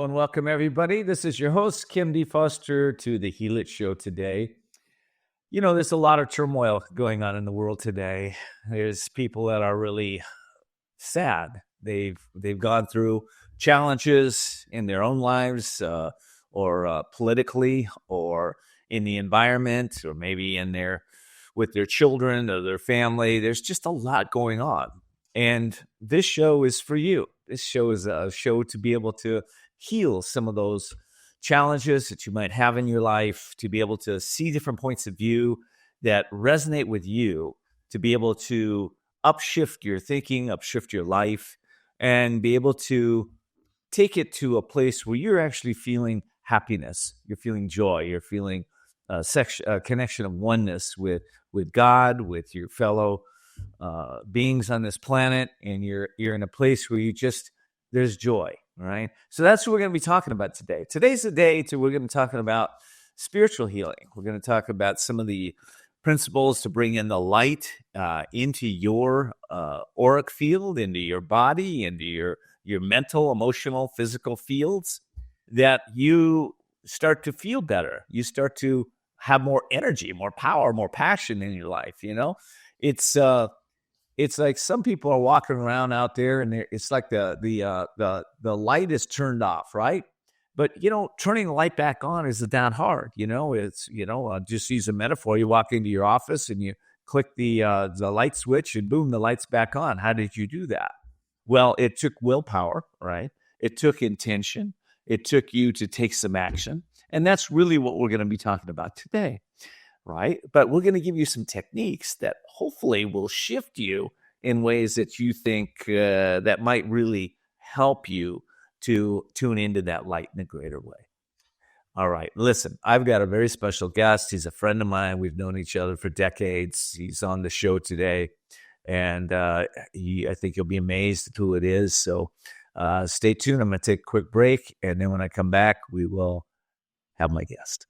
and welcome everybody. This is your host, Kim D. Foster, to the Healit show today. You know, there's a lot of turmoil going on in the world today. There's people that are really sad. They've gone through challenges in their own lives, or politically, or in the environment, or maybe with their children or their family. There's just a lot going on. And this show is for you. This show is a show to be able to heal some of those challenges that you might have in your life, to be able to see different points of view that resonate with you, to be able to upshift your thinking, upshift your life, and be able to take it to a place where you're actually feeling happiness, you're feeling joy, you're feeling a connection of oneness with God, with your fellow beings on this planet, and you're in a place where there's joy, right? So that's what we're going to be talking about today. Today's the day we're going to be talking about spiritual healing. We're going to talk about some of the principles to bring in the light into your auric field, into your body, into your mental, emotional, physical fields, that you start to feel better. You start to have more energy, more power, more passion in your life, you know? It's like some people are walking around out there, and it's like the light is turned off, right? But turning the light back on is not hard. It's I'll just use a metaphor. You walk into your office and you click the light switch, and boom, the light's back on. How did you do that? Well, it took willpower, right? It took intention. It took you to take some action, and that's really what we're going to be talking about today. Right? But we're going to give you some techniques that hopefully will shift you in ways that you think that might really help you to tune into that light in a greater way. All right. Listen, I've got a very special guest. He's a friend of mine. We've known each other for decades. He's on the show today, and I think you'll be amazed at who it is. So stay tuned. I'm going to take a quick break, and then when I come back, we will have my guest.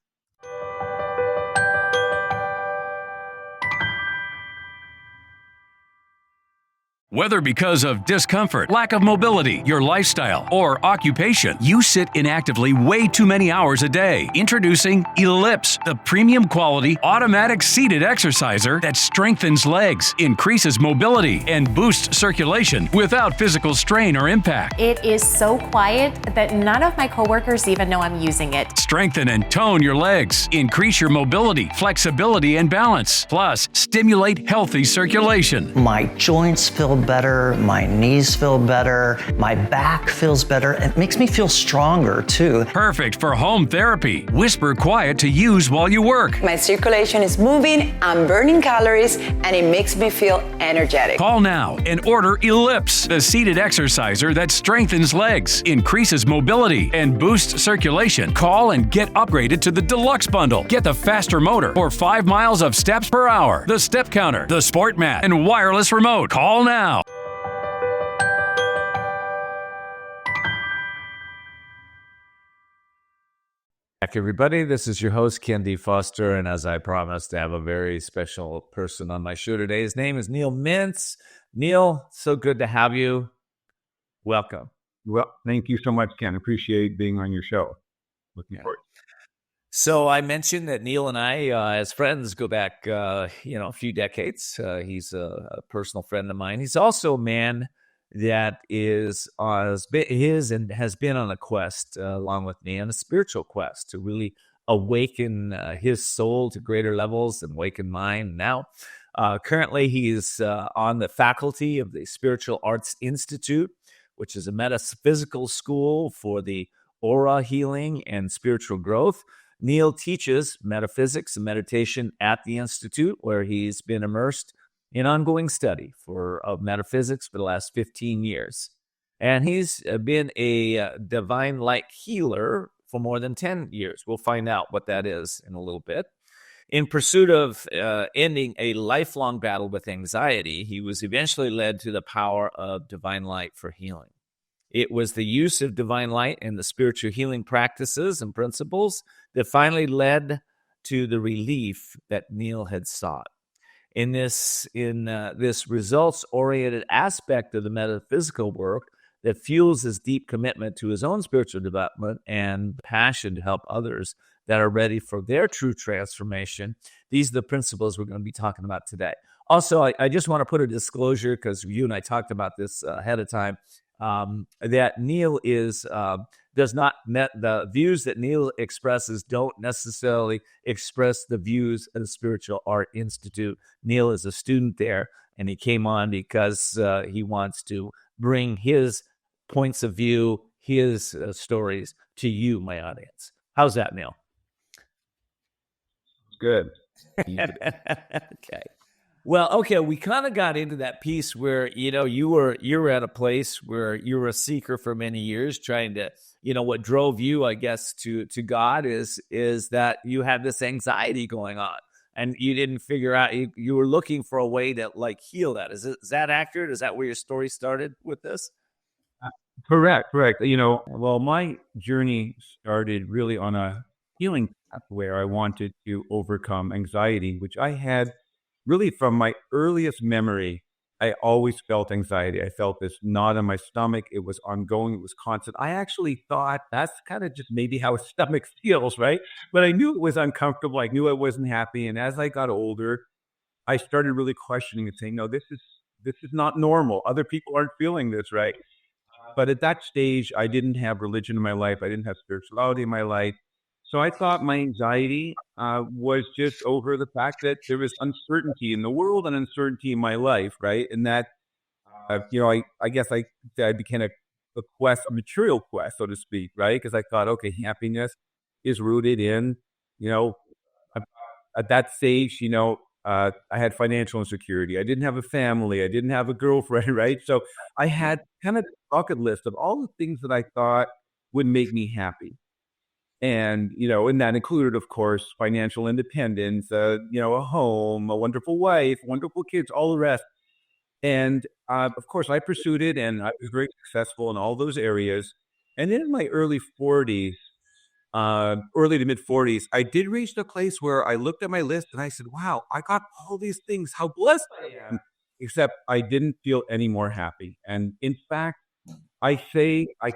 Whether because of discomfort, lack of mobility, your lifestyle, or occupation, you sit inactively way too many hours a day. Introducing Ellipse, the premium quality automatic seated exerciser that strengthens legs, increases mobility, and boosts circulation without physical strain or impact. It is so quiet that none of my coworkers even know I'm using it. Strengthen and tone your legs, increase your mobility, flexibility, and balance. Plus, stimulate healthy circulation. My joints feel better, my knees feel better, my back feels better. It makes me feel stronger too. Perfect for home therapy. Whisper quiet to use while you work. My circulation is moving, I'm burning calories, and it makes me feel energetic. Call now and order Ellipse, the seated exerciser that strengthens legs, increases mobility, and boosts circulation. Call and get upgraded to the Deluxe Bundle. Get the faster motor or 5 miles of steps per hour, the step counter, the sport mat, and wireless remote. Call now. Back, everybody. This is your host, Ken D. Foster, and as I promised, I have a very special person on my show today. His name is Neil Mintz. Neil, so good to have you. Welcome. Well, thank you so much, Ken. Appreciate being on your show. Looking forward. So I mentioned that Neil and I, as friends, go back, a few decades. He's a personal friend of mine. He's also a man that has been on a quest along with me, on a spiritual quest to really awaken his soul to greater levels and awaken mine. Now, currently, he's on the faculty of the Spiritual Arts Institute, which is a metaphysical school for the aura healing and spiritual growth. Neil teaches metaphysics and meditation at the Institute, where he's been immersed in ongoing study of metaphysics for the last 15 years. And he's been a divine light healer for more than 10 years. We'll find out what that is in a little bit. In pursuit of ending a lifelong battle with anxiety, he was eventually led to the power of divine light for healing. It was the use of divine light and the spiritual healing practices and principles that finally led to the relief that Neil had sought. In this results-oriented aspect of the metaphysical work that fuels his deep commitment to his own spiritual development and passion to help others that are ready for their true transformation. These are the principles we're going to be talking about today. Also, I just want to put a disclosure, because you and I talked about this ahead of time, that Neil does not met the views that Neil expresses don't necessarily express the views of the Spiritual Art Institute. Neil is a student there, and he came on because he wants to bring his points of view, his stories to you, my audience. How's that, Neil? Good. Okay. Well, okay, we kind of got into that piece where, you were at a place where you were a seeker for many years, trying to, what drove you, I guess, to God is that you had this anxiety going on, and you didn't figure out, you were looking for a way to heal that. Is that accurate? Is that where your story started with this? Correct. Well, my journey started really on a healing path where I wanted to overcome anxiety, which I had really from my earliest memory. I always felt anxiety. I felt this knot in my stomach. It was ongoing. It was constant. I actually thought that's kind of just maybe how a stomach feels, right? But I knew it was uncomfortable. I knew I wasn't happy. And as I got older, I started really questioning and saying, no, this is not normal. Other people aren't feeling this, right? But at that stage, I didn't have religion in my life. I didn't have spirituality in my life. So I thought my anxiety was just over the fact that there was uncertainty in the world and uncertainty in my life, right? And that, I guess I became a material quest, so to speak, right? Because I thought, okay, happiness is rooted in, at that stage, I had financial insecurity. I didn't have a family. I didn't have a girlfriend, right? So I had kind of a bucket list of all the things that I thought would make me happy. And, and that included, of course, financial independence, a home, a wonderful wife, wonderful kids, all the rest. And, of course, I pursued it, and I was very successful in all those areas. And then in my early to mid 40s, I did reach the place where I looked at my list and I said, wow, I got all these things. How blessed I am. Except I didn't feel any more happy. And in fact, I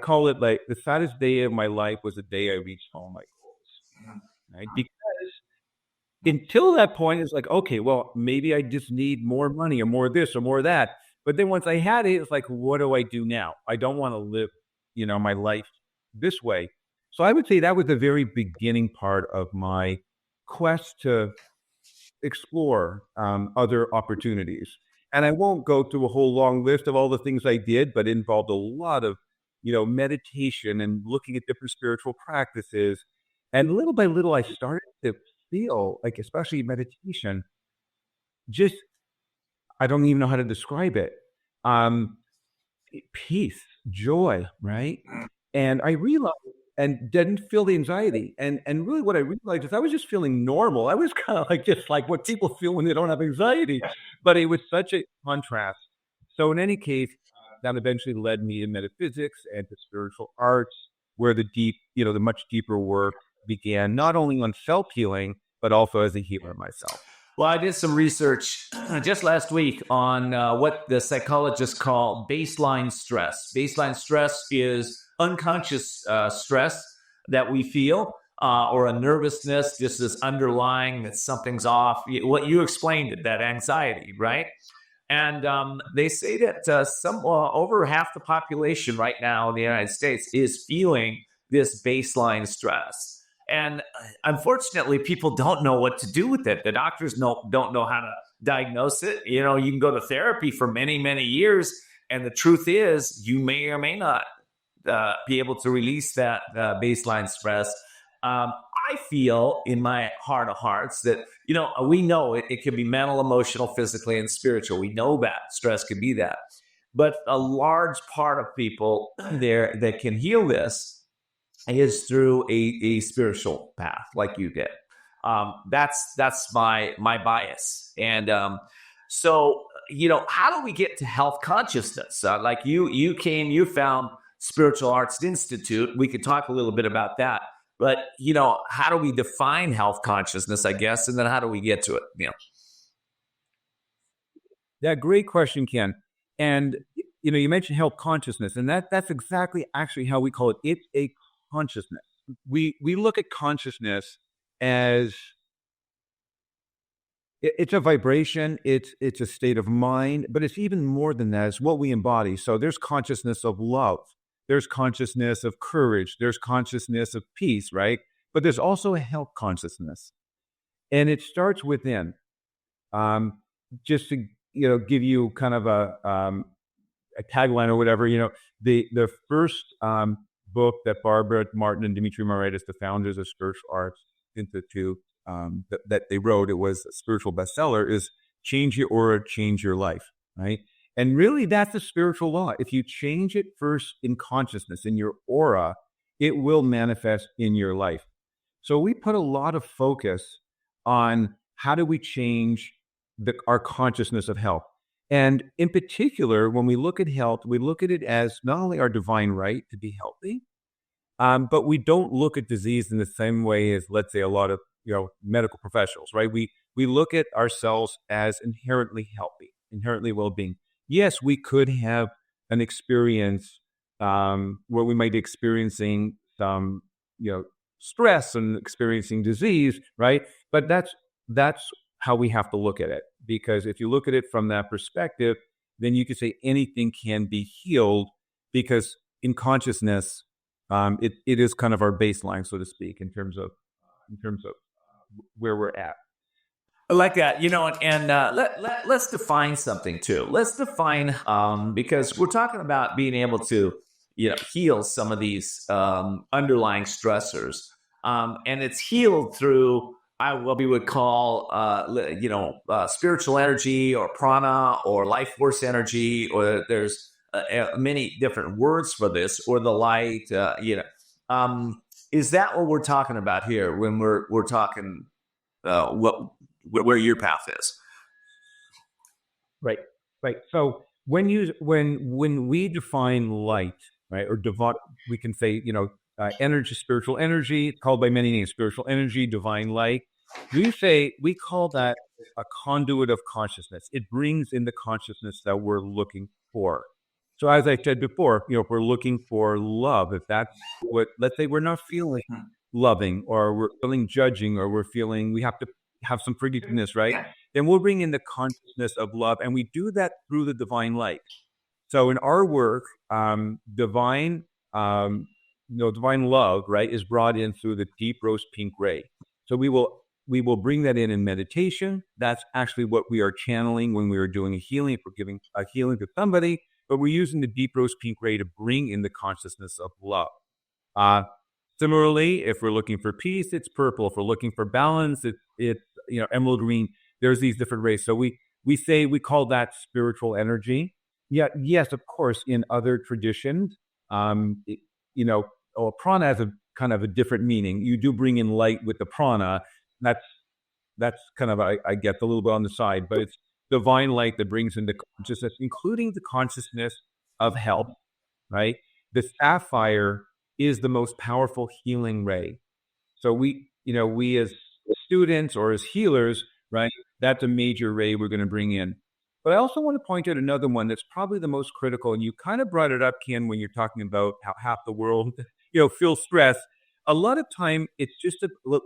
call it like the saddest day of my life was the day I reached all my goals, right? Because until that point, it's like, okay, well, maybe I just need more money or more this or more that. But then once I had it, it's like, what do I do now? I don't want to live, my life this way. So I would say that was the very beginning part of my quest to explore other opportunities. And I won't go through a whole long list of all the things I did, but it involved a lot of, meditation and looking at different spiritual practices. And little by little, I started to feel like, especially meditation, just, I don't even know how to describe it. Peace, joy, right? And I realized, and didn't feel the anxiety. And really what I realized is I was just feeling normal. I was kind of just like what people feel when they don't have anxiety. But it was such a contrast. So in any case, that eventually led me to metaphysics and to spiritual arts, where the much deeper work began, not only on self-healing, but also as a healer myself. Well, I did some research just last week on what the psychologists call baseline stress. Baseline stress is unconscious stress that we feel, or a nervousness, just this underlying that something's off. What you explained it, that anxiety, right? And they say that over half the population right now in the United States is feeling this baseline stress. And unfortunately, people don't know what to do with it. The doctors don't know how to diagnose it. You can go to therapy for many, many years. And the truth is, you may or may not be able to release that baseline stress. I feel in my heart of hearts that, we know it can be mental, emotional, physically, and spiritual. We know that stress can be that. But a large part of people there that can heal this is through a spiritual path like you did. That's my bias. And so, how do we get to health consciousness? Like you found Spiritual Arts Institute. We could talk a little bit about that. But, how do we define health consciousness, I guess, and then how do we get to it? Yeah, great question, Ken. And you mentioned health consciousness, and that's exactly actually how we call it. It's a consciousness. We look at consciousness as it's a vibration, it's a state of mind, but it's even more than that. It's what we embody. So there's consciousness of love, there's consciousness of courage, there's consciousness of peace, right? But there's also a health consciousness, and it starts within. Just to give you kind of a tagline or whatever, the first book that Barbara Martin and Dimitri Moretis, the founders of Spiritual Arts Institute, that they wrote, it was a spiritual bestseller, is change your aura, change your life, right? And really that's a spiritual law. If you change it first in consciousness, in your aura, it will manifest in your life. So we put a lot of focus on how do we change our consciousness of health. And in particular, when we look at health, we look at it as not only our divine right to be healthy, but we don't look at disease in the same way as, let's say, a lot of medical professionals, right? We look at ourselves as inherently healthy, inherently well-being. Yes, we could have an experience where we might be experiencing some, stress and experiencing disease, right? But that's how we have to look at it. Because if you look at it from that perspective, then you could say anything can be healed, because in consciousness, it is kind of our baseline, so to speak, in terms of where we're at. I like that, and let's define something too. Let's define, because we're talking about being able to, heal some of these underlying stressors, and it's healed through what we would call, spiritual energy or prana or life force energy, or there's many different words for this, or the light, is that what we're talking about here when we're talking where your path is? Right. So when we define light, right, or divine, we can say, energy, spiritual energy, it's called by many names, spiritual energy, divine light. We call that a conduit of consciousness. It brings in the consciousness that we're looking for. So as I said before, if we're looking for love, if that's what, let's say we're not feeling loving, or we're feeling judging, or we're feeling we have to have some forgiveness, right? Then we'll bring in the consciousness of love, and we do that through the divine light. So in our work, divine love, right, is brought in through the deep rose pink ray. So we will bring that in meditation. That's actually what we are channeling when we are doing a healing. If we're giving a healing to somebody, but we're using the deep rose pink ray to bring in the consciousness of love. Similarly, if we're looking for peace, it's purple. If we're looking for balance, it's emerald green. There's these different rays. So we call that spiritual energy. Yeah, yes, of course, in other traditions, prana has a kind of a different meaning. You do bring in light with the prana. That's kind of, I get a little bit on the side, but it's divine light that brings into consciousness, including the consciousness of health, right? The sapphire is the most powerful healing ray. So we as students or as healers, right, that's a major ray we're going to bring in. But I also want to point out another one that's probably the most critical, and you kind of brought it up, Ken, when you're talking about how half the world, feels stress. A lot of time, it's just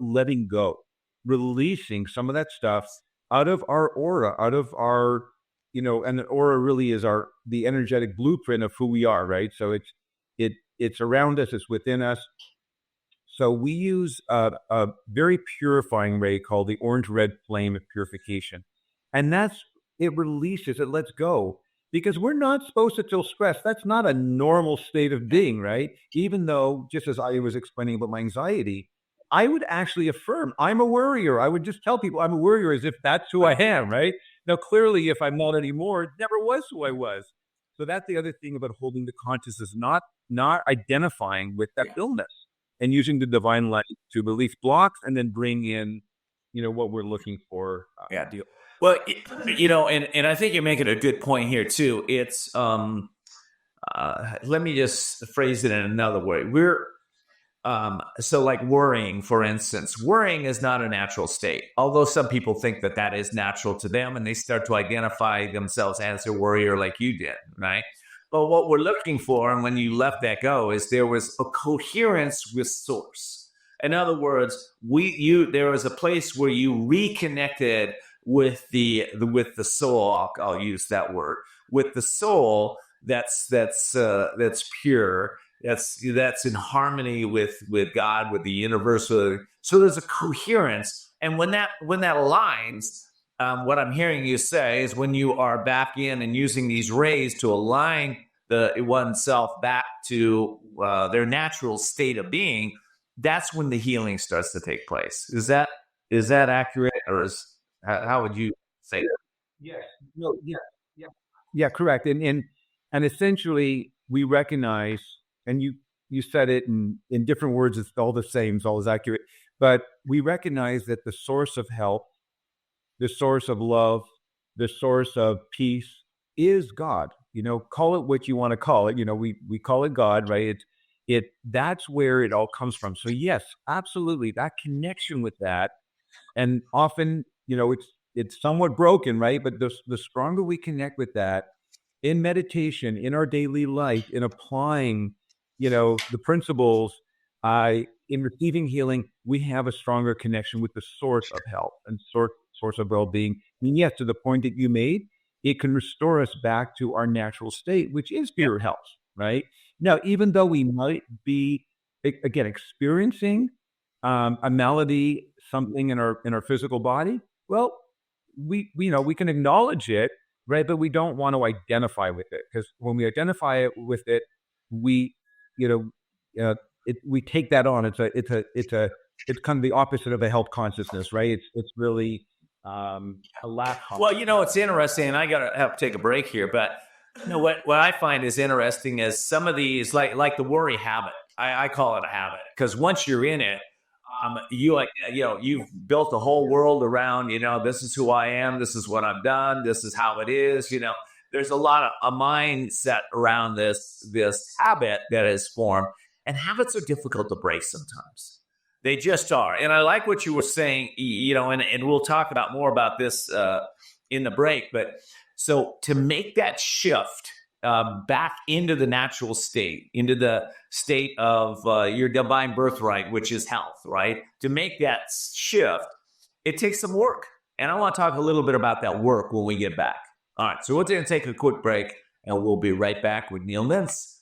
letting go, releasing some of that stuff out of our aura, out of our, and the aura really is the energetic blueprint of who we are, right? So it's around us, it's within us. So we use a very purifying ray called the orange-red flame of purification. And it releases, it lets go, because we're not supposed to feel stress. That's not a normal state of being, right? Even though, just as I was explaining about my anxiety, I would actually affirm I'm a worrier. I would just tell people I'm a worrier as if that's who I am, right? Now, clearly, if I'm not anymore, it never was who I was. So that's the other thing about holding the consciousness, not identifying with that illness, and using the divine light to release blocks and then bring in, what we're looking for. Well, and I think you're making a good point here too. It's let me just phrase it in another way. So like worrying, for instance, worrying is not a natural state. Although some people think that that is natural to them, and they start to identify themselves as a worrier, like you did, right? But what we're looking for, and when you let that go, is there was a coherence with source. In other words, there was a place where you reconnected with the soul. I'll use that word, with the soul that's pure. That's in harmony with God, with the universe. So there's a coherence, and when that aligns, what I'm hearing you say is when you are back in and using these rays to align oneself back to their natural state of being, that's when the healing starts to take place. Is that accurate, or how would you say that? Yeah. No. Yeah. Yeah. Yeah. Correct. And essentially, we recognize, and you said it in different words. It's all the same. It's always accurate. But we recognize that the source of health, the source of love, the source of peace is God. Call it what you want to call it. We call it God, right? That's where it all comes from. So yes, absolutely, that connection with that, and often, it's somewhat broken, right? But the stronger we connect with that in meditation, in our daily life, in applying, the principles, in receiving healing, we have a stronger connection with the source of health and source of well-being. And yes, to the point that you made, it can restore us back to our natural state, which is pure health, right? Now, even though we might be, again, experiencing a malady, something in our physical body, well, we can acknowledge it, right? But we don't want to identify with it, because when we identify with it, we take that on. It's kind of the opposite of a health consciousness, right? It's really a lack. Well, it's interesting, and I gotta have to take a break here, but what I find is interesting is some of these, like the worry habit. I call it a habit, because once you're in it, you've built a whole world around, this is who I am, this is what I've done, this is how it is. There's a lot of a mindset around this habit that is formed, and habits are difficult to break sometimes. They just are. And I like what you were saying, and we'll talk about more about this in the break. But so to make that shift back into the natural state, into the state of your divine birthright, which is health, right? To make that shift, it takes some work. And I want to talk a little bit about that work when we get back. All right, so we're going to take a quick break, and we'll be right back with Neil Mintz.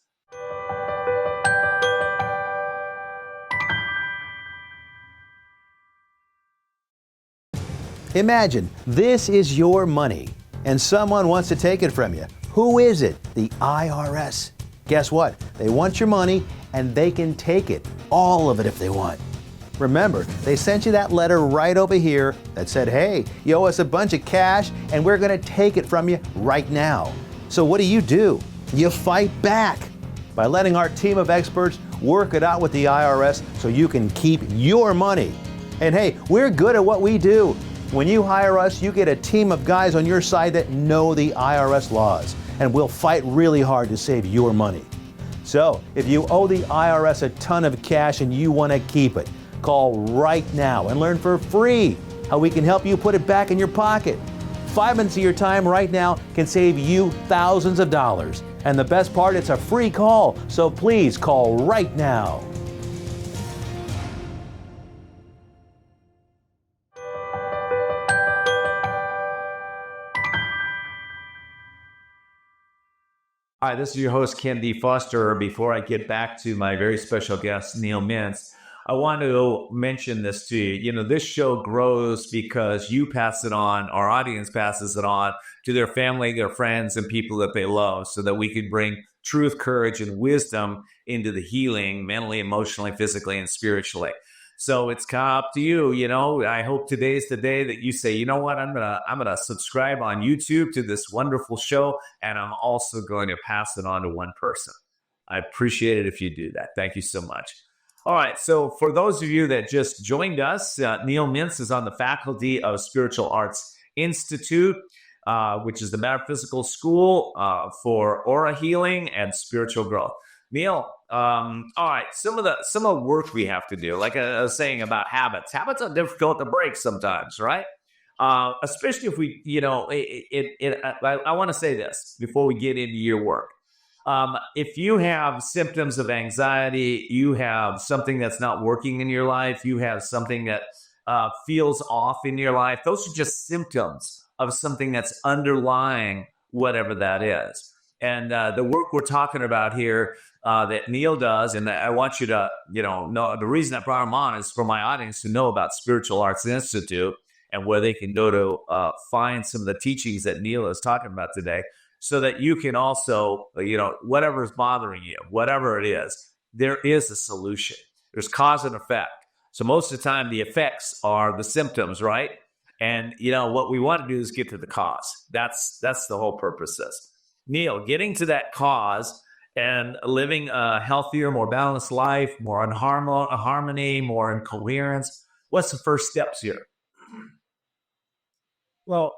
Imagine this is your money and someone wants to take it from you. Who is it? The IRS. Guess what? They want your money and they can take it, all of it if they want. Remember, they sent you that letter right over here that said, hey, you owe us a bunch of cash and we're going to take it from you right now. So what do? You fight back by letting our team of experts work it out with the IRS so you can keep your money. And hey, we're good at what we do. When you hire us, you get a team of guys on your side that know the IRS laws, and we'll fight really hard to save your money. So, if you owe the IRS a ton of cash and you want to keep it, call right now and learn for free how we can help you put it back in your pocket. 5 minutes of your time right now can save you thousands of dollars. And the best part, it's a free call, so please call right now. Hi, this is your host, kendfoster. Before I get back to my very special guest, Neil Mintz, I want to mention this to you. This show grows because you pass it on, our audience passes it on to their family, their friends, and people that they love, so that we can bring truth, courage, and wisdom into the healing, mentally, emotionally, physically, and spiritually. So it's up to you. I hope today's the day that you say, you know what, I'm gonna subscribe on YouTube to this wonderful show, and I'm also going to pass it on to one person. I appreciate it if you do that. Thank you so much. All right, so for those of you that just joined us, Neil Mintz is on the faculty of Spiritual Arts Institute, which is the metaphysical school for aura healing and spiritual growth. Neil, all right, some of the work we have to do, like I was saying about habits. Habits are difficult to break sometimes, right? Especially if we, I want to say this before we get into your work. If you have symptoms of anxiety, you have something that's not working in your life, you have something that feels off in your life, those are just symptoms of something that's underlying whatever that is. And the work we're talking about here that Neil does, and I want you to, know the reason I brought him on is for my audience to know about Spiritual Arts Institute and where they can go to find some of the teachings that Neil is talking about today, so that you can also, whatever is bothering you, whatever it is, there is a solution. There's cause and effect. So most of the time, the effects are the symptoms, right? And, what we want to do is get to the cause. That's the whole purpose of this. Neil, getting to that cause and living a healthier, more balanced life, more in harmony, more in coherence. What's the first steps here? Well,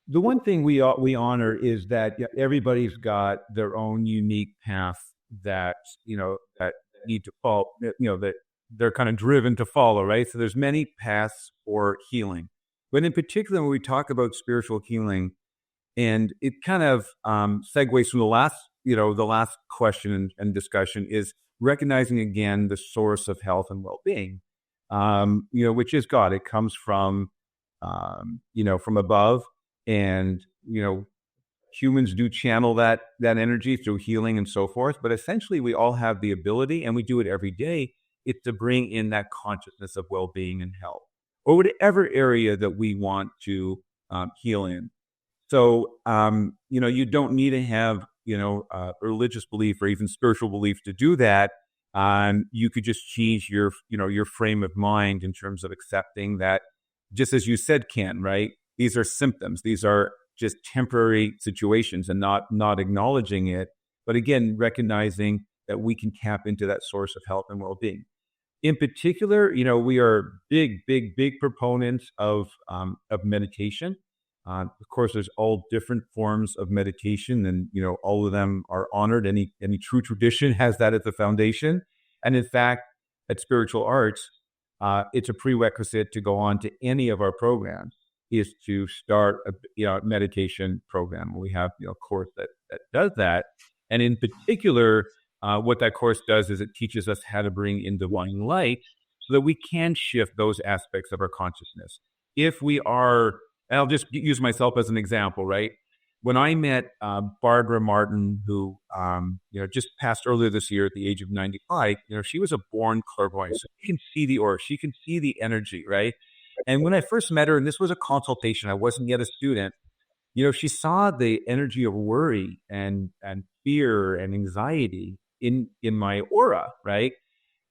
the one thing we honor is that everybody's got their own unique path that that need to follow, that they're kind of driven to follow, right? So there's many paths for healing, but in particular, when we talk about spiritual healing, and it kind of segues from the last question and discussion, is recognizing again the source of health and well-being, which is God. It comes from from above. And, humans do channel that energy through healing and so forth. But essentially, we all have the ability, and we do it every day, it's to bring in that consciousness of well-being and health, or whatever area that we want to heal in. So, you don't need to have, religious belief or even spiritual belief to do that. You could just change your frame of mind in terms of accepting that, just as you said, Ken, right? These are symptoms. These are just temporary situations, and not acknowledging it. But again, recognizing that we can tap into that source of health and well-being. In particular, we are big proponents of meditation. Of course, there's all different forms of meditation, and all of them are honored. Any true tradition has that at the foundation. And in fact, at Spiritual Arts, it's a prerequisite to go on to any of our programs, is to start a meditation program. We have a course that does that, and in particular, what that course does is it teaches us how to bring in divine light, so that we can shift those aspects of our consciousness. If we are, and I'll just use myself as an example, right? When I met Barbara Martin, who just passed earlier this year at the age of 95, she was a born clairvoyant. So she can see the aura, she can see the energy, right? And when I first met her, and this was a consultation, I wasn't yet a student, she saw the energy of worry and fear and anxiety in my aura, right?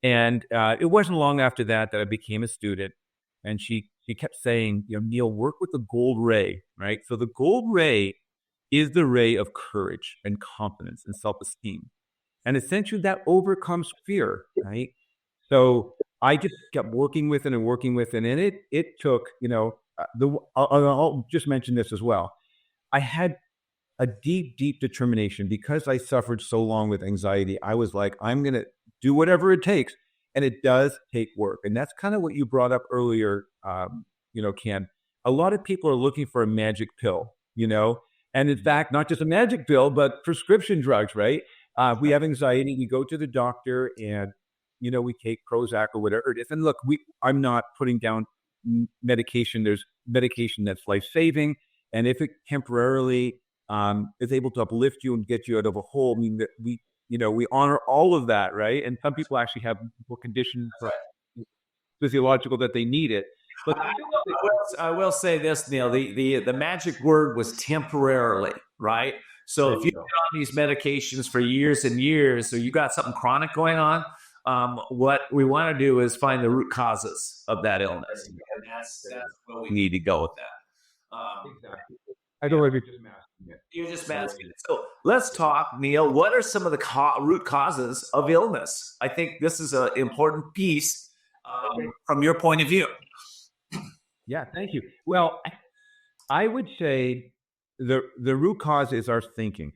And it wasn't long after that I became a student, and she kept saying, Neil, work with the gold ray, right? So the gold ray is the ray of courage and confidence and self-esteem. And essentially that overcomes fear, right? So I just kept working with it, and it took, I'll just mention this as well. I had a deep determination, because I suffered so long with anxiety. I was like, I'm going to do whatever it takes. And it does take work. And that's kind of what you brought up earlier, Ken. A lot of people are looking for a magic pill, and in fact, not just a magic pill, but prescription drugs, right? We have anxiety, we go to the doctor, and we take Prozac or whatever it is. And look, I'm not putting down medication. There's medication that's life-saving. And if it temporarily is able to uplift you and get you out of a hole, I mean, that we honor all of that, right? And some people actually have conditions physiological that they need it. But I will say this, Neil, the magic word was temporarily, right? So if you've been on these medications for years and years, so you got something chronic going on, what we want to do is find the root causes of that illness. And that's where we need to go with that. Exactly. I don't know if you're just masking it. You're just masking it. So let's talk, Neil. What are some of the root causes of illness? I think this is an important piece from your point of view. Yeah, thank you. Well, I would say the root cause is our thinking,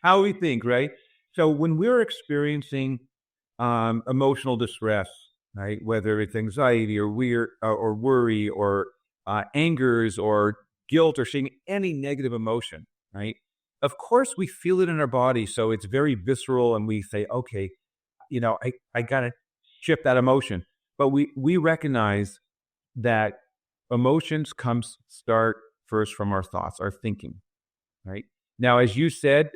how we think, right? So when we're experiencing emotional distress, right, whether it's anxiety or worry or angers or guilt or shame, any negative emotion, right? of course we feel it in our body. So it's very visceral and we say, okay, I got to shift that emotion. But we recognize that emotions start first from our thoughts, our thinking, right? Now, as you said,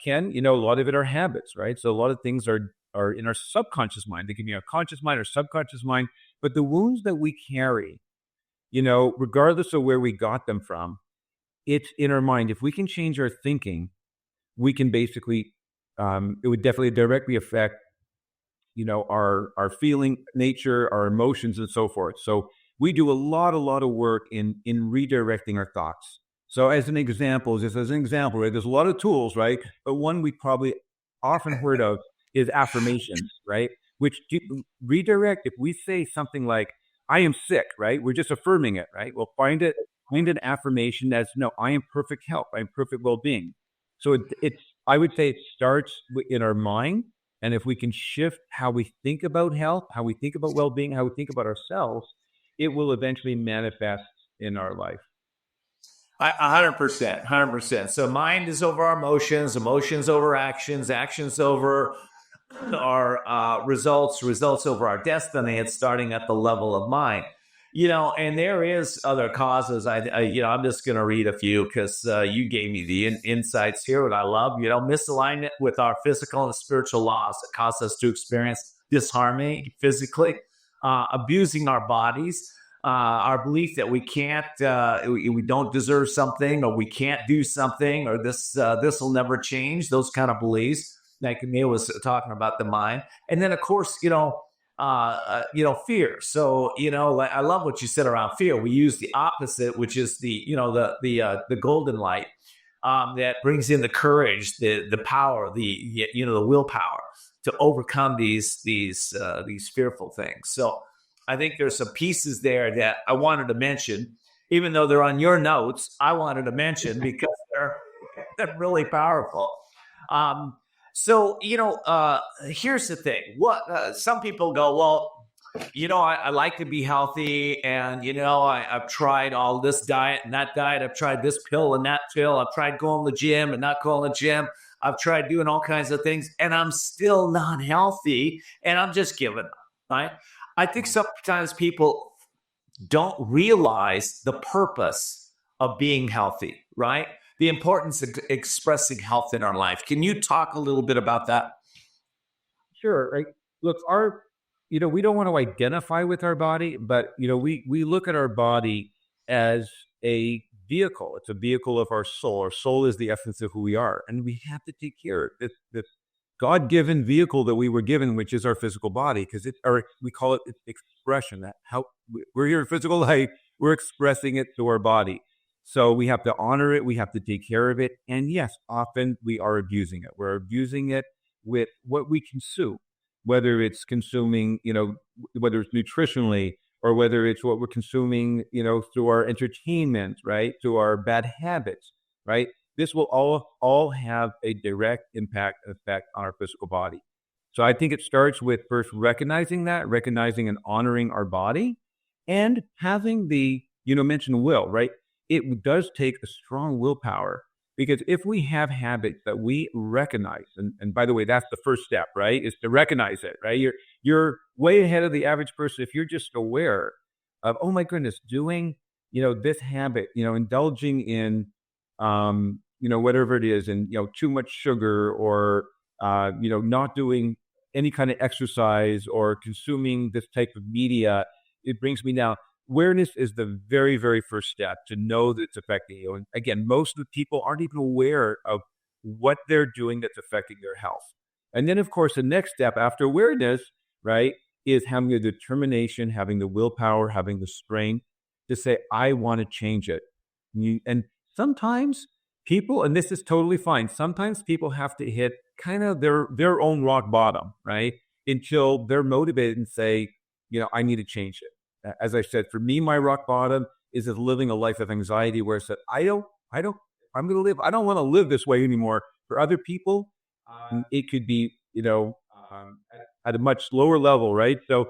Ken, a lot of it are habits, right? So a lot of things are in our subconscious mind. They can be our conscious mind or subconscious mind. But the wounds that we carry, regardless of where we got them from, it's in our mind. If we can change our thinking, we can basically, it would definitely directly affect, our feeling nature, our emotions, and so forth. So we do a lot of work in redirecting our thoughts. So right, there's a lot of tools, right? But one we probably often heard of is affirmations, right? Which redirect, if we say something like, I am sick, right? We're just affirming it, right? Well, find an affirmation that's, no, I am perfect health. I am perfect well-being. So I would say it starts in our mind. And if we can shift how we think about health, how we think about well-being, how we think about ourselves, it will eventually manifest in our life. 100%. So mind is over our emotions, emotions over actions, actions over our results over our destiny. It's starting at the level of mind. And there is other causes. I'm just going to read a few because you gave me the insights here, what I love. Misalignment with our physical and spiritual laws that cause us to experience disharmony physically, abusing our bodies, our belief that we can't, we don't deserve something, or we can't do something, or this will never change. Those kind of beliefs, like Neil was talking about the mind, and then of course, fear. So, I love what you said around fear. We use the opposite, which is the golden light that brings in the courage, the power, the willpower to overcome these fearful things. So I think there's some pieces there that I wanted to mention, even though they're on your notes. I wanted to mention because they're really powerful. So, here's the thing. Some people go, well, I like to be healthy, and, I've tried all this diet and that diet. I've tried this pill and that pill. I've tried going to the gym and not going to the gym. I've tried doing all kinds of things, and I'm still not healthy, and I'm just giving up, right? I think sometimes people don't realize the purpose of being healthy, right? The importance of expressing health in our life. Can you talk a little bit about that? Sure. Right. Look, we don't want to identify with our body, but, we look at our body as a vehicle. It's a vehicle of our soul. Our soul is the essence of who we are, and we have to take care of it. This God-given vehicle that we were given, which is our physical body, because we call it expression. That how we're here in physical life, we're expressing it through our body. So we have to honor it. We have to take care of it. And yes, often we are abusing it. We're abusing it with what we consume, whether it's consuming, whether it's nutritionally, or whether it's what we're consuming, through our entertainment, right? Through our bad habits, right? This will all have a direct impact and effect on our physical body. So I think it starts with first recognizing and honoring our body, and having the, mention will, right? It does take a strong willpower, because if we have habits that we recognize, and by the way, that's the first step, right? Is to recognize it, right? You're way ahead of the average person if you're just aware of, oh my goodness, doing, this habit, indulging in, whatever it is, and, too much sugar, or, not doing any kind of exercise, or consuming this type of media. It brings me now. Awareness is the very, very first step to know that it's affecting you. And again, most of the people aren't even aware of what they're doing that's affecting their health. And then, of course, the next step after awareness, right, is having the determination, having the willpower, having the strength to say, I want to change it. And sometimes people, and this is totally fine, sometimes people have to hit kind of their own rock bottom, right, until they're motivated and say, I need to change it. As I said, for me, my rock bottom is living a life of anxiety, where I said, I don't want to live this way anymore. For other people, it could be, at a much lower level, right? So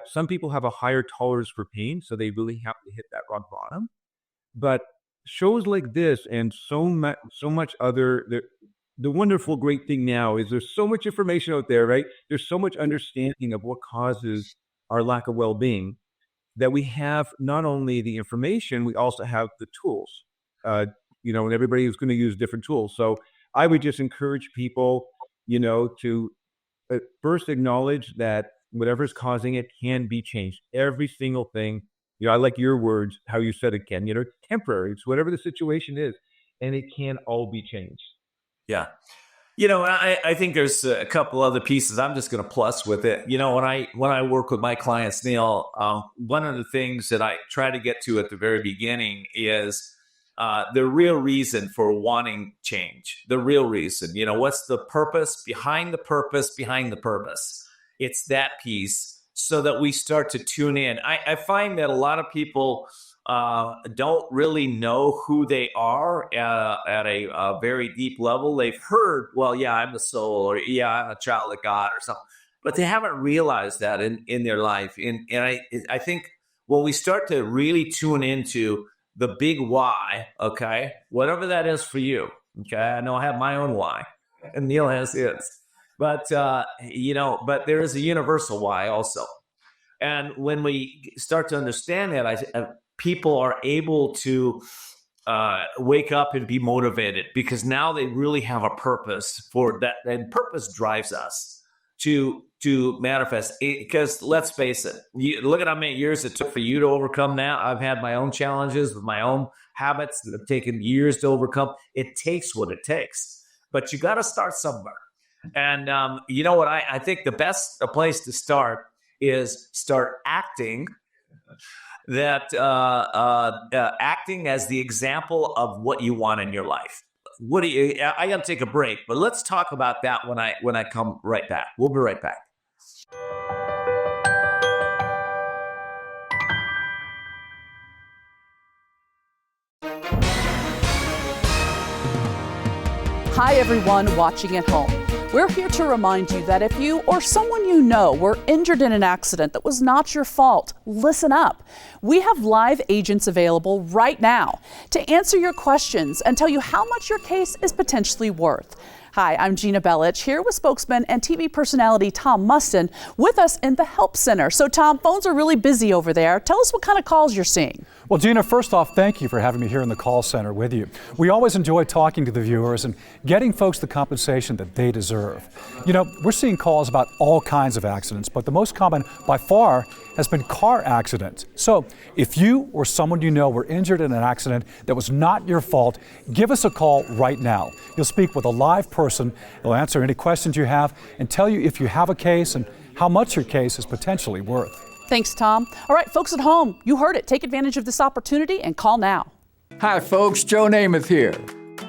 some people have a higher tolerance for pain, so they really have to hit that rock bottom. But shows like this and so much other, the wonderful, great thing now is there's so much information out there, right? There's so much understanding of what causes our lack of well-being that we have not only the information, we also have the tools, and everybody is going to use different tools. So I would just encourage people, to first acknowledge that whatever's causing it can be changed. Every single thing, I like your words, how you said it, Ken, temporary. It's whatever the situation is, and it can all be changed. Yeah. I think there's a couple other pieces I'm just going to plus with it. When I work with my clients, Neil, one of the things that I try to get to at the very beginning is the real reason for wanting change. The real reason, what's the purpose behind the purpose behind the purpose? It's that piece so that we start to tune in. I find that a lot of people don't really know who they are at a very deep level. They've heard, well, yeah, I'm the soul, or yeah, I'm a child of God or something, but they haven't realized that in their life. And I think when we start to really tune into the big why, okay, whatever that is for you, okay, I know I have my own why, and Neil has his, but but there is a universal why also. And when we start to understand that, people are able to wake up and be motivated because now they really have a purpose for that, and purpose drives us to manifest. Because let's face it, look at how many years it took for you to overcome that. I've had my own challenges with my own habits that have taken years to overcome. It takes what it takes, but you got to start somewhere. And you know what? I think the best place to start is start acting that acting as the example of what you want in your life. I got to take a break, but let's talk about that when I come right back. We'll be right back. Hi, everyone watching at home. We're here to remind you that if you or someone you know were injured in an accident that was not your fault, listen up. We have live agents available right now to answer your questions and tell you how much your case is potentially worth. Hi, I'm Gina Bellich, here with spokesman and TV personality Tom Mustin with us in the Help Center. So Tom, phones are really busy over there. Tell us what kind of calls you're seeing. Well, Gina, first off, thank you for having me here in the call center with you. We always enjoy talking to the viewers and getting folks the compensation that they deserve. We're seeing calls about all kinds of accidents, but the most common by far has been car accidents. So if you or someone you know were injured in an accident that was not your fault, give us a call right now. You'll speak with a live person. They'll answer any questions you have and tell you if you have a case and how much your case is potentially worth. Thanks, Tom. All right, folks at home, you heard it. Take advantage of this opportunity and call now. Hi, folks. Joe Namath here.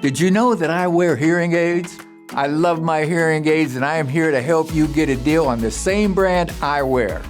Did you know that I wear hearing aids? I love my hearing aids, and I am here to help you get a deal on the same brand I wear.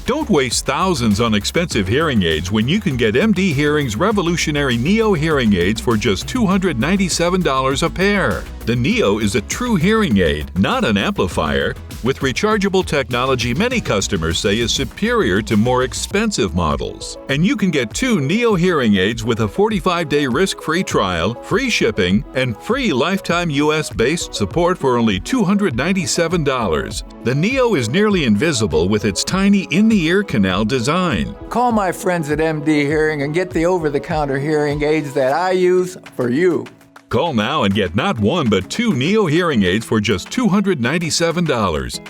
Don't waste thousands on expensive hearing aids when you can get MD Hearing's revolutionary Neo hearing aids for just $297 a pair. The Neo is a true hearing aid, not an amplifier. With rechargeable technology many customers say is superior to more expensive models. And you can get 2 Neo hearing aids with a 45-day risk-free trial, free shipping, and free lifetime US-based support for only $297. The Neo is nearly invisible with its tiny in-the-ear canal design. Call my friends at MD Hearing and get the over-the-counter hearing aids that I use for you. Call now and get not 1 but 2 Neo hearing aids for just $297.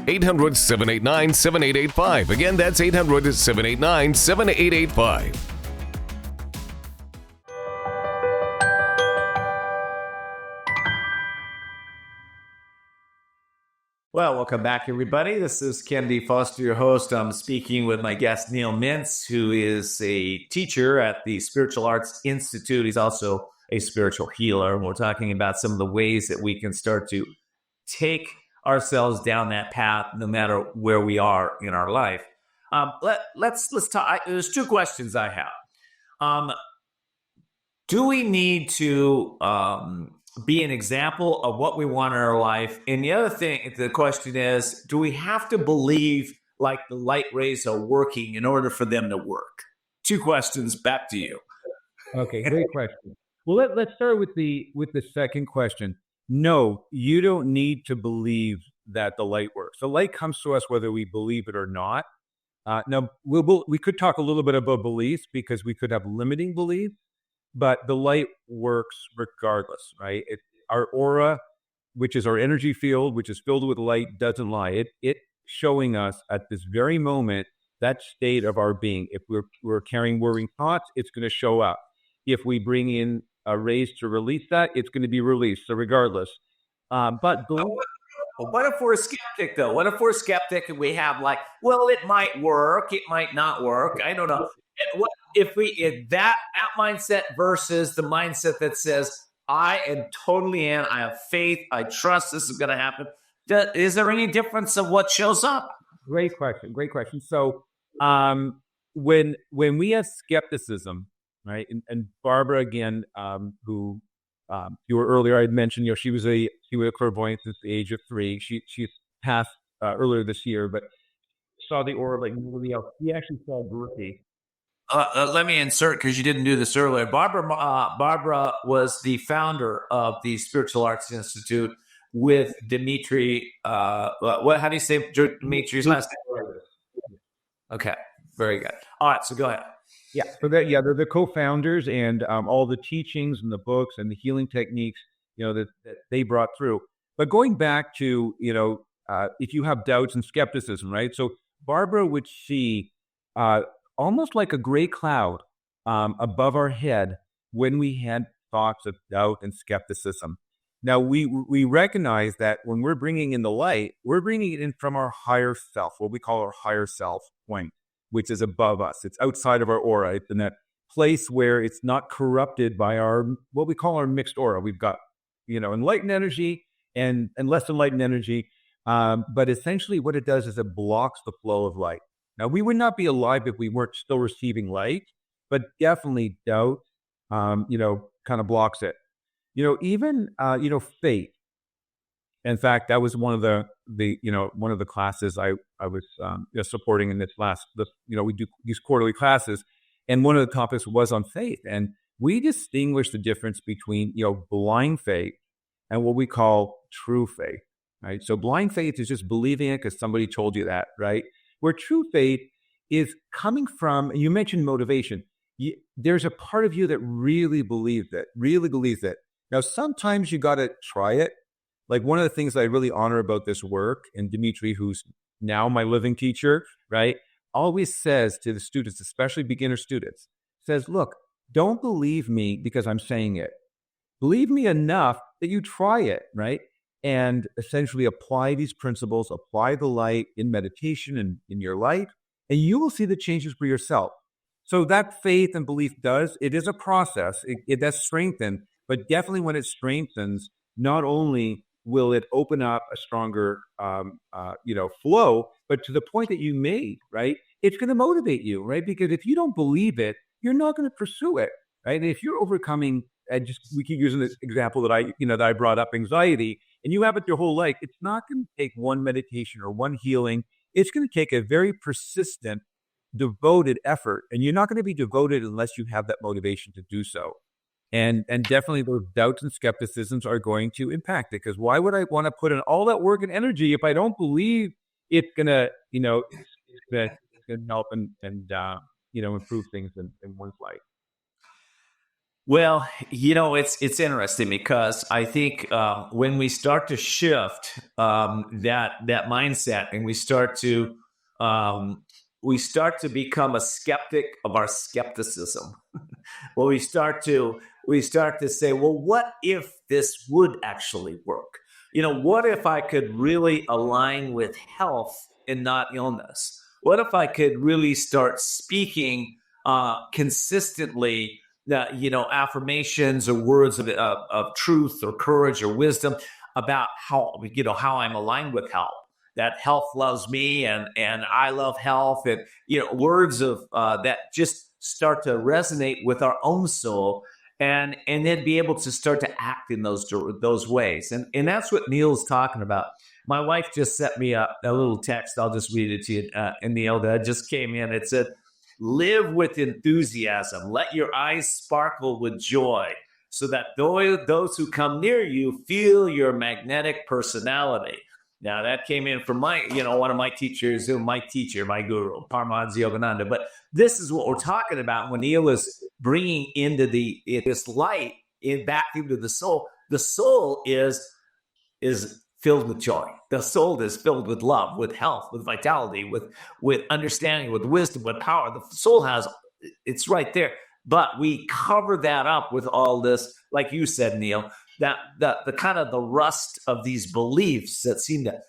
800-789-7885. Again, that's 800-789-7885. Well, welcome back, everybody. This is kendfoster, your host. I'm speaking with my guest, Neil Mintz, who is a teacher at the Spiritual Arts Institute. He's also a spiritual healer. And we're talking about some of the ways that we can start to take ourselves down that path, no matter where we are in our life. Let's talk. There's 2 questions I have. Do we need to be an example of what we want in our life? And the other thing, the question is, do we have to believe like the light rays are working in order for them to work? 2 questions back to you. Okay, great question. Well, let's start with the second question. No, you don't need to believe that the light works. The light comes to us whether we believe it or not. Now, we could talk a little bit about beliefs because we could have limiting beliefs, but the light works regardless, right? Our aura, which is our energy field, which is filled with light, doesn't lie. It showing us at this very moment that state of our being. If we're carrying worrying thoughts, it's going to show up. If we bring in a raise to release that, it's going to be released. So regardless, but what if we're a skeptic, though? What if we're a skeptic and we have like, well, it might work, it might not work. I don't know. What if that mindset versus the mindset that says, I am totally in, I have faith, I trust this is going to happen. Is there any difference of what shows up? Great question. Great question. So when we have skepticism, right? And Barbara, again, who you were earlier, I had mentioned, she was a clairvoyant since the age of 3. She passed earlier this year, but saw the aura like nobody else. He actually saw Dorothy. Let me insert, because you didn't do this earlier. Barbara was the founder of the Spiritual Arts Institute with Dimitri. How do you say Dimitri's last name? Okay, very good. All right, so go ahead. Yeah, so they're the co-founders, and all the teachings and the books and the healing techniques, that they brought through. But going back to, if you have doubts and skepticism, right? So Barbara would see almost like a gray cloud above our head when we had thoughts of doubt and skepticism. Now, we recognize that when we're bringing in the light, we're bringing it in from our higher self, what we call our higher self point, which is above us. It's outside of our aura. It's in that place where it's not corrupted by what we call our mixed aura. We've got, enlightened energy and less enlightened energy. But essentially what it does is it blocks the flow of light. Now, we would not be alive if we weren't still receiving light, but definitely doubt, kind of blocks it. Even faith. In fact, that was one of the classes I was supporting in this we do these quarterly classes, and one of the topics was on faith, and we distinguish the difference between blind faith and what we call true faith, right? So blind faith is just believing it because somebody told you that, right? Where true faith is coming from, you mentioned motivation. There's a part of you that really believes it. Now, sometimes you got to try it. Like one of the things I really honor about this work, and Dimitri, who's now my living teacher, right, always says to the students, especially beginner students, says, look, don't believe me because I'm saying it. Believe me enough that you try it, right? And essentially apply these principles, apply the light in meditation and in your life, and you will see the changes for yourself. So that faith and belief it is a process. It does strengthen, but definitely when it strengthens, not only will it open up a stronger, flow, but to the point that you made, right? It's going to motivate you, right? Because if you don't believe it, you're not going to pursue it, right? And if you're overcoming, we keep using this example that I brought up, anxiety, and you have it your whole life, it's not going to take one meditation or one healing. It's going to take a very persistent, devoted effort, and you're not going to be devoted unless you have that motivation to do so. And definitely those doubts and skepticisms are going to impact it, because why would I want to put in all that work and energy if I don't believe it's gonna, help and improve things in one's life? Well, it's interesting because I think when we start to shift that mindset, and we start to become a skeptic of our skepticism. Well, we start to say, well, what if this would actually work? What if I could really align with health and not illness? What if I could really start speaking consistently, affirmations or words of truth or courage or wisdom about how I'm aligned with health? That health loves me and I love health, and words of that just start to resonate with our own soul, and then be able to start to act in those ways. And that's what Neil's talking about. My wife just sent me a little text. I'll just read it to you, and Neil, that just came in. It said, Live with enthusiasm. Let your eyes sparkle with joy so that those who come near you feel your magnetic personality. Now, that came in from one of my teachers, my guru, Paramahansa Yogananda. But this is what we're talking about when Neil is bringing into this light back into the soul. The soul is filled with joy. The soul is filled with love, with health, with vitality, with understanding, with wisdom, with power. The soul it's right there. But we cover that up with all this, like you said, Neil, that the kind of the rust of these beliefs that seem to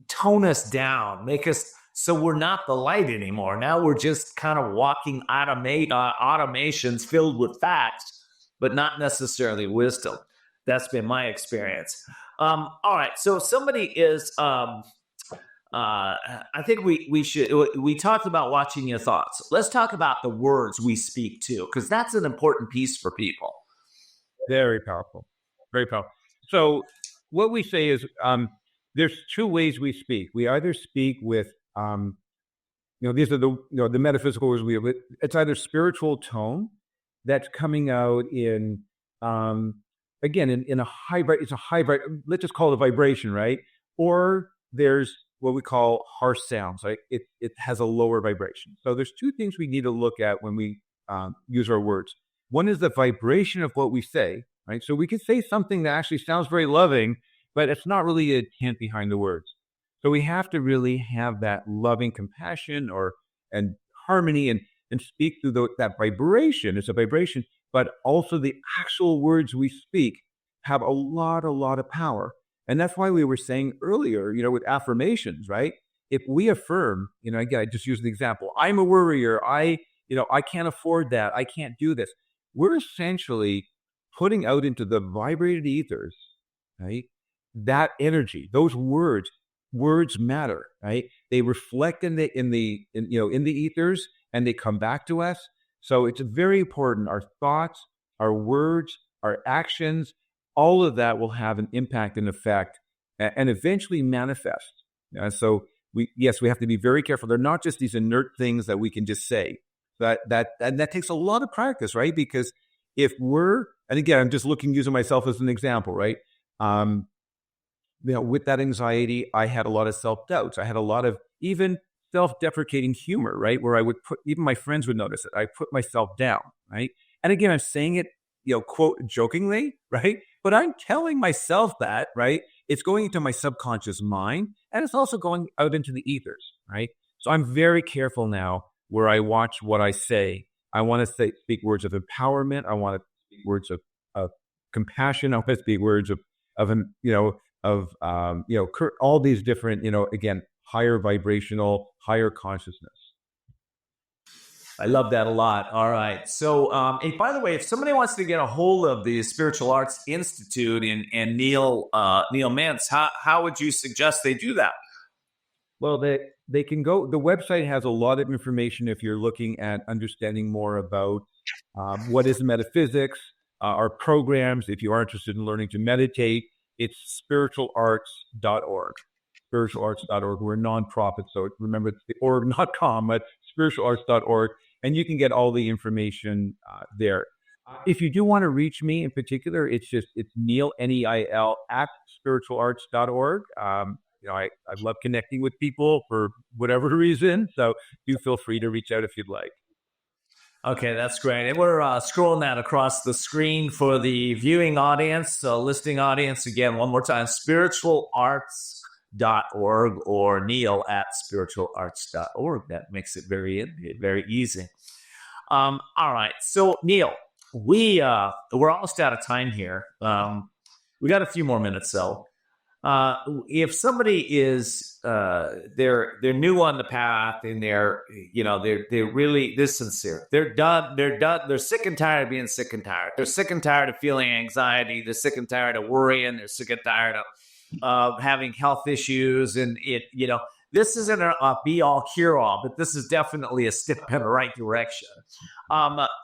tone us down, make us so we're not the light anymore. Now we're just kind of walking automations filled with facts, but not necessarily wisdom. That's been my experience. All right. So somebody is, I think we talked about watching your thoughts. Let's talk about the words we speak too, because that's an important piece for people. Very powerful. Very powerful. So what we say is there's two ways we speak. We either speak with, these are the metaphysical words we have. It's either spiritual tone that's coming out in, again, in a high, it's a high, let's just call it a vibration, right? Or there's what we call harsh sounds, right? It has a lower vibration. So there's two things we need to look at when we use our words. One is the vibration of what we say, right? So we can say something that actually sounds very loving, but it's not really a intent behind the words. So we have to really have that loving compassion and harmony and speak through that vibration. It's a vibration, but also the actual words we speak have a lot of power. And that's why we were saying earlier, with affirmations, right? If we affirm, again, I just use the example, I'm a worrier, I can't afford that, I can't do this. We're essentially putting out into the vibrated ethers, right? That energy, those words matter, right? They reflect in the ethers and they come back to us. So it's very important. Our thoughts, our words, our actions, all of that will have an impact and effect and eventually manifest. So we have to be very careful. They're not just these inert things that we can just say. That takes a lot of practice, right? Because if and again, I'm just using myself as an example, right? With that anxiety, I had a lot of self-doubts. I had a lot of even self-deprecating humor, right? Where I would even my friends would notice it. I put myself down, right? And again, I'm saying it, quote, jokingly, right? But I'm telling myself that, right? It's going into my subconscious mind and it's also going out into the ethers, right? So I'm very careful now where I watch what I say. I want to speak words of empowerment. I want to speak words of compassion. I want to speak words of all these different, again, higher vibrational, higher consciousness. I love that a lot. All right. So, and by the way, if somebody wants to get a hold of the Spiritual Arts Institute and Neil Mintz, how would you suggest they do that? Well, they can go. The website has a lot of information if you're looking at understanding more about what is metaphysics, our programs. If you are interested in learning to meditate, it's spiritualarts.org. Spiritualarts.org. We're a nonprofit, so remember it's the org, not com, but spiritualarts.org, and you can get all the information there. If you do want to reach me in particular, it's Neil, Neil, at spiritualarts.org. I love connecting with people for whatever reason, so do feel free to reach out if you'd like. Okay, that's great. And we're scrolling that across the screen for the viewing audience, listening audience. Again, one more time, spiritualarts.org or Neil at spiritualarts.org. That makes it very easy. All right. So, Neil, we're almost out of time here. We got a few more minutes, though. If somebody is they're new on the path and they're really sincere, they're sick and tired of being sick and tired. They're sick and tired of feeling anxiety. They're sick and tired of worrying. They're sick and tired of having health issues. And this isn't a be all cure all, but this is definitely a step in the right direction.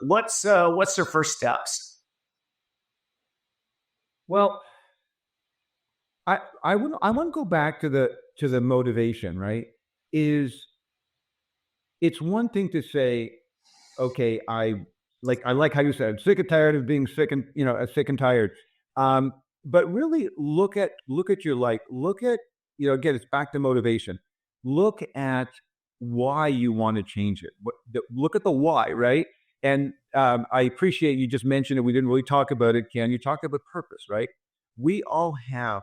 What's their first steps? Well, I want to go back to the motivation, right? Is it's one thing to say, okay, I like how you said, I'm sick and tired of being sick and, sick and tired. But really look at your life. Look at, again, it's back to motivation. Look at why you want to change it. Look at the why, right? And I appreciate you just mentioned it. We didn't really talk about it, Ken. You talk about purpose, right? We all have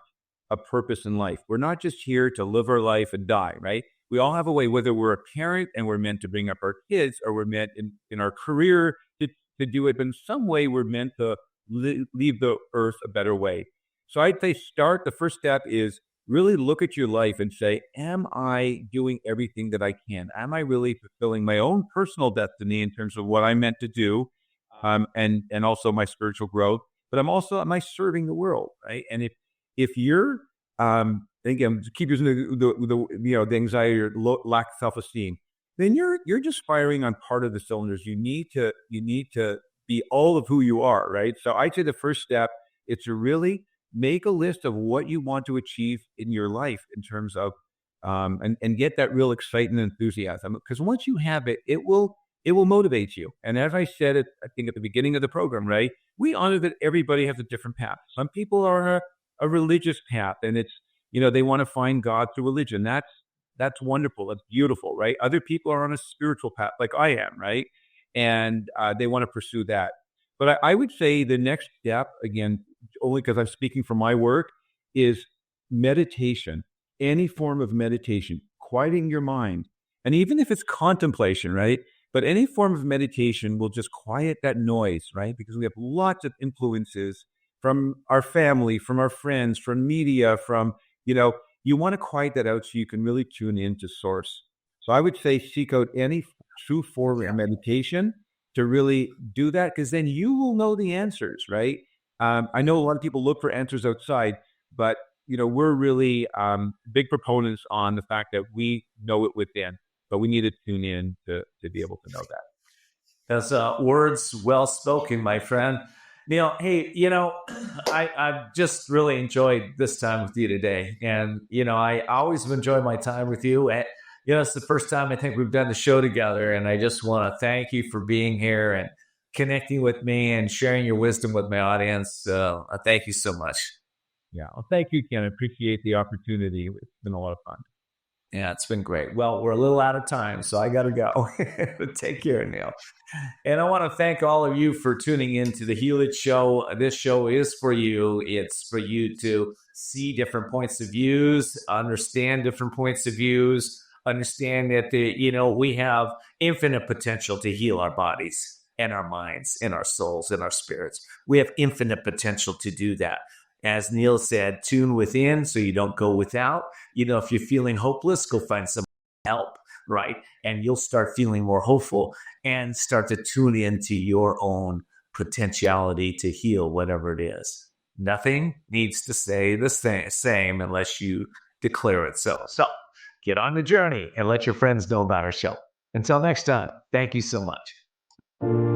a purpose in life. We're not just here to live our life and die, right? We all have a way, whether we're a parent and we're meant to bring up our kids, or we're meant in our career to do it, but in some way we're meant to leave the earth a better way. So I'd say the first step is really look at your life and say, am I doing everything that I can? Am I really fulfilling my own personal destiny in terms of what I'm meant to do, and also my spiritual growth? But am I serving the world, right? And if you're, again, keep using the anxiety or lack of self-esteem, then you're just firing on part of the cylinders. You need to be all of who you are, right? So I'd say the first step is to really make a list of what you want to achieve in your life in terms of, and get that real excitement and enthusiasm. Because once you have it, it will motivate you. And as I said, I think at the beginning of the program, right? We honor that everybody has a different path. Some people are on a religious path, and it's, they want to find God through religion. That's wonderful. That's beautiful, right? Other people are on a spiritual path, like I am, right? And they want to pursue that. But I would say the next step, again, only because I'm speaking from my work, is meditation. Any form of meditation, quieting your mind. And even if it's contemplation, right? But any form of meditation will just quiet that noise, right? Because we have lots of influences from our family, from our friends, from media, from, you want to quiet that out so you can really tune into source. So I would say seek out any true form of meditation to really do that, because then you will know the answers, right? I know a lot of people look for answers outside, but we're really big proponents on the fact that we know it within, but we need to tune in to be able to know that. That's words well spoken, my friend. Neil, hey, I've just really enjoyed this time with you today. And, I always have enjoyed my time with you. And, it's the first time I think we've done the show together. And I just want to thank you for being here and connecting with me and sharing your wisdom with my audience. Thank you so much. Yeah. Well, thank you, Ken. I appreciate the opportunity. It's been a lot of fun. Yeah, it's been great. Well, we're a little out of time, so I got to go. Take care, Neil. And I want to thank all of you for tuning in to the Healit Show. This show is for you. It's for you to see different points of views, understand different points of views, understand that we have infinite potential to heal our bodies and our minds and our souls and our spirits. We have infinite potential to do that. As Neil said, tune within so you don't go without. If you're feeling hopeless, go find some help, right? And you'll start feeling more hopeful and start to tune into your own potentiality to heal whatever it is. Nothing needs to stay the same unless you declare it so. So get on the journey and let your friends know about our show. Until next time, thank you so much.